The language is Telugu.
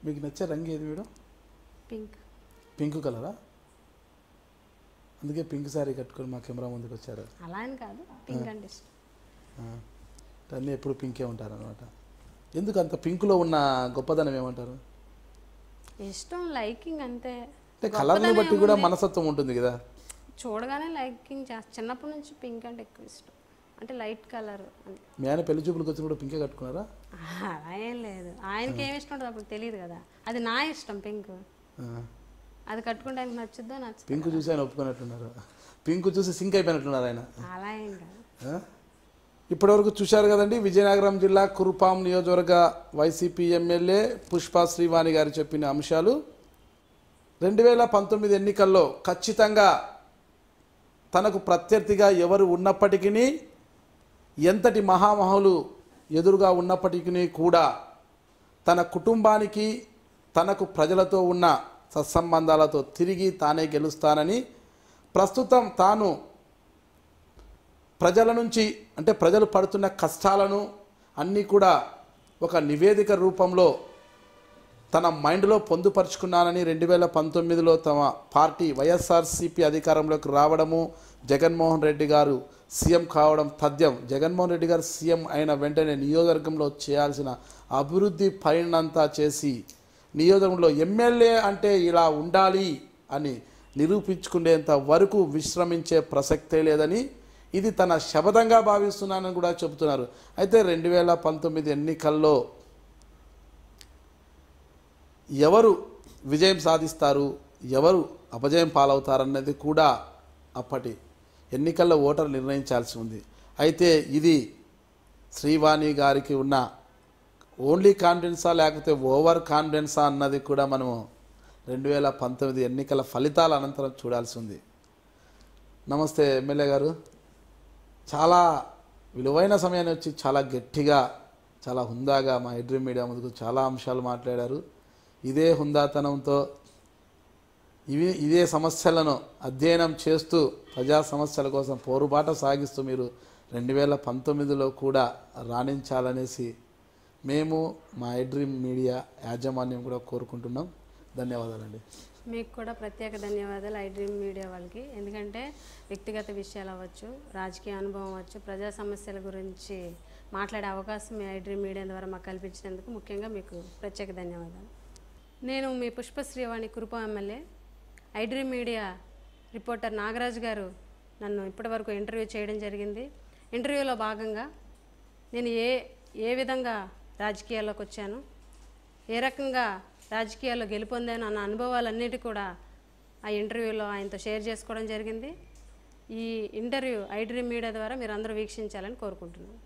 మీకు నచ్చే రంగు ఏది మేడం? పింక్. పింక్ కలరా? అందుకే పింక్ సారీ కట్టుకొని మా కెమెరా ముందుకు వచ్చారు. అలా అని కాదు, పింక్ అంటే ఇష్టం. అన్నీ ఎప్పుడు పింకే ఉంటారనమాట. ఎందుకు అంత పింక్లో ఉన్న గొప్పదనం ఏమంటారు? ఇష్టం, లైకింగ్ అంతే. అంటే కలర్ని బట్టి కూడా మనసత్వం ఉంటుంది కదా, చూడగానే లైకింగ్ చేస్తా. చిన్నప్పటి నుంచి పింక్ అంటే ఎక్కువ ఇష్టం, అంటే లైట్ కలర్. మీ ఆయన పెళ్లి చూపులకు వచ్చి కూడా పింకే కట్టుకున్నారా? అలా ఏం లేదు, ఆయనకి ఏమి ఇష్టం ఉంటుంది అప్పుడు తెలియదు కదా. అది నా ఇష్టం పింక్, అది కట్టుకుంటే ఆయనకు నచ్చుద్దో నచ్చు. పింక్ చూసి ఆయన ఒప్పుకున్నట్టున్నారు, పింక్ చూసి సింక్ అయిపోయినట్టున్నారు ఆయన. అలా ఏం కాదు. ఇప్పటివరకు చూశారు కదండి, విజయనగరం జిల్లా కురుపాం నియోజకవర్గ వైసీపీ ఎమ్మెల్యే పుష్ప శ్రీవాణి గారు చెప్పిన అంశాలు. 2019 ఎన్నికల్లో ఖచ్చితంగా తనకు ప్రత్యర్థిగా ఎవరు ఉన్నప్పటికీ, ఎంతటి మహామహులు ఎదురుగా ఉన్నప్పటికీ కూడా తన కుటుంబానికి, తనకు ప్రజలతో ఉన్న సత్సంబంధాలతో తిరిగి తానే గెలుస్తానని, ప్రస్తుతం తాను ప్రజల నుంచి, అంటే ప్రజలు పడుతున్న కష్టాలను అన్నీ కూడా ఒక నివేదిక రూపంలో తన మైండ్లో పొందుపరుచుకున్నానని, 2019లో తమ పార్టీ వైఎస్ఆర్సీపీ అధికారంలోకి రావడము, జగన్మోహన్ రెడ్డి గారు సీఎం కావడం తథ్యం. జగన్మోహన్ రెడ్డి గారు సీఎం అయిన వెంటనే నియోజకవర్గంలో చేయాల్సిన అభివృద్ధి పైనంతా చేసి, నియోజకవర్గంలో ఎమ్మెల్యే అంటే ఇలా ఉండాలి అని నిరూపించుకునేంత వరకు విశ్రమించే ప్రసక్తే లేదని, ఇది తన శపథంగా భావిస్తున్నానని కూడా చెబుతున్నారు. అయితే 2019 ఎన్నికల్లో ఎవరు విజయం సాధిస్తారు, ఎవరు అపజయం పాలవుతారన్నది కూడా అప్పటి ఎన్నికల్లో ఓటర్లు నిర్ణయించాల్సి ఉంది. అయితే ఇది శ్రీవాణి గారికి ఉన్న ఓన్లీ కాన్ఫిడెన్సా లేకపోతే ఓవర్ కాన్ఫిడెన్సా అన్నది కూడా మనము 2019 ఎన్నికల ఫలితాల అనంతరం చూడాల్సి ఉంది. నమస్తే ఎమ్మెల్యే గారు, చాలా విలువైన సమయాన్ని వచ్చి చాలా గట్టిగా, చాలా హుందాగా మా ఐడ్రీమ్ మీడియా ముందుకు చాలా అంశాలు మాట్లాడారు. ఇదే హుందాతనంతో ఇదే సమస్యలను అధ్యయనం చేస్తూ ప్రజా సమస్యల కోసం పోరుబాట సాగిస్తూ మీరు 2019లో కూడా రాణించాలనేసి మేము మా ఐడ్రీమ్ మీడియా యాజమాన్యం కూడా కోరుకుంటున్నాం. ధన్యవాదాలండి. మీకు కూడా ప్రత్యేక ధన్యవాదాలు ఐడ్రీమ్ మీడియా వాళ్ళకి. ఎందుకంటే వ్యక్తిగత విషయాలు అవ్వచ్చు, రాజకీయ అనుభవం అవ్వచ్చు, ప్రజా సమస్యల గురించి మాట్లాడే అవకాశం మీ ఐడ్రీమ్ మీడియా ద్వారా మాకు కల్పించినందుకు ముఖ్యంగా మీకు ప్రత్యేక ధన్యవాదాలు. నేను మీ Pushpa Srivani Kurupam MLA. IDream media reporter Nagaraju garu నన్ను ఇప్పటివరకు ఇంటర్వ్యూ చేయడం జరిగింది. ఇంటర్వ్యూలో భాగంగా నేను ఏ విధంగా రాజకీయాల్లోకి వచ్చాను, ఏ రకంగా రాజకీయాల్లో గెలుపొందాను అన్న అనుభవాలన్నిటి కూడా ఆ ఇంటర్వ్యూలో ఆయనతో షేర్ చేసుకోవడం జరిగింది. ఈ ఇంటర్వ్యూ ఐడ్రీమ్ మీడియా ద్వారా మీరు అందరూ వీక్షించాలని కోరుకుంటున్నాను.